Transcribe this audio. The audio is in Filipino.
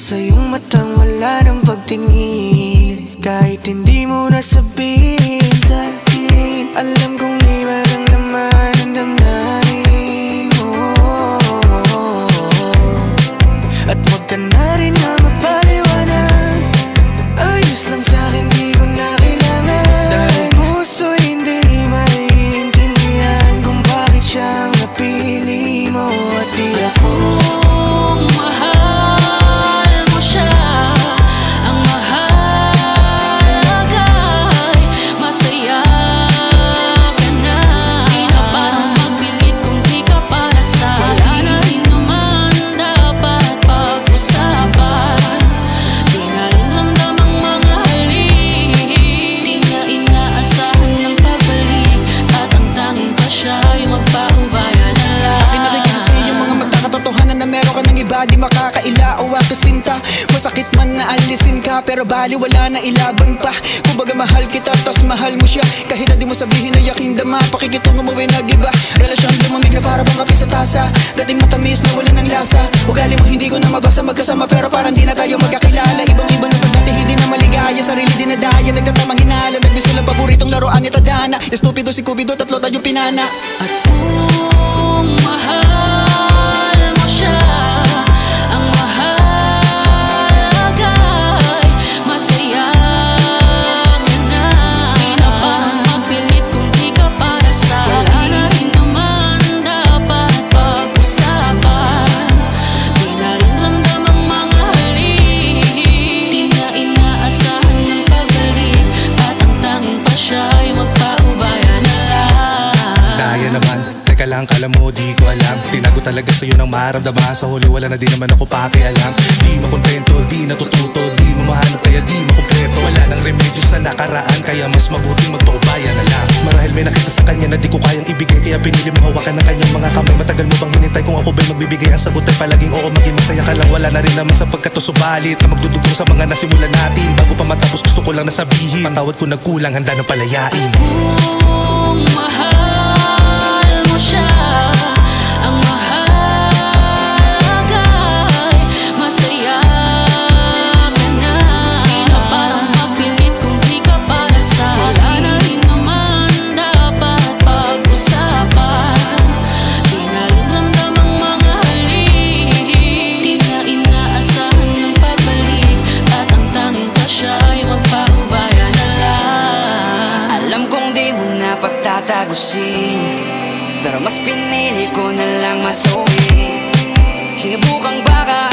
Sa iyong matang wala ng pagtingin, kahit hindi mo nasabihin sa'kin. Alam kong iba ng laman ng damdamin mo, at wag ka na rin na magpaliwanag. Ayos lang sa'kin, di ko na kailangan. Dahil puso hindi maiintindihan kung bakit siyang napili mo at di ako. Di makakaila o akasinta. Masakit man na alisin ka, pero bali wala na ilaban pa. Kumbaga mahal kita, tas mahal mo siya. Kahit na di mo sabihin na yaking dama, pakikitungo mo ay nag-iba. Relasyon lumamig na para bang kape sa tasa, dating matamis na wala ng lasa. Ugali mo hindi ko na mabasa, magkasama pero parang di na tayo magkakilala. Ibang-iba na sa dati, hindi na maligaya, sarili din na daya. Nagtatamang hinala, nagbiso lang paboritong laruan ni Tadhana. Estupido si Cupido, tatlo tayong pinana. At kung mahal mo siya, kala mo di ko alam, tinago talaga sa'yo ng maramdaman. Sa huli wala na di naman ako pakialam. Di makontento, di natututo, di mo mahanap kaya di makumpleto. Wala nang remedyo sa nakaraan, kaya mas mabuting magpaubaya na lang. Marahil may nakita sa kanya na di ko kayang ibigay, kaya pinili mo hawakan ng kanyang mga kamay. Matagal mo bang hinintay kung ako ba'y magbibigay? Ang sagot ay palaging oo, maging masaya ka lang. Wala na rin naman sa pagkatusubalit na magdudugtong sa mga nasimulan natin. Bago pa matapos gusto ko lang nasabihin, patawad ko nagkulang, handa ng palayain. Kung mahal mo siya, ang mahagay, masaya ka na. Di na parang magpilit kung di ka para sa akin. Wala na rin naman dapat pag-usapan. Di na rin ramdamang mga halik, di na inaasahan ng pagbalik. At ang tanging pa siya ay magpaubaya na lang. Alam kong di mo na pagtatagusin, pero mas pinili ko na lang masuwi. Sinubukang baka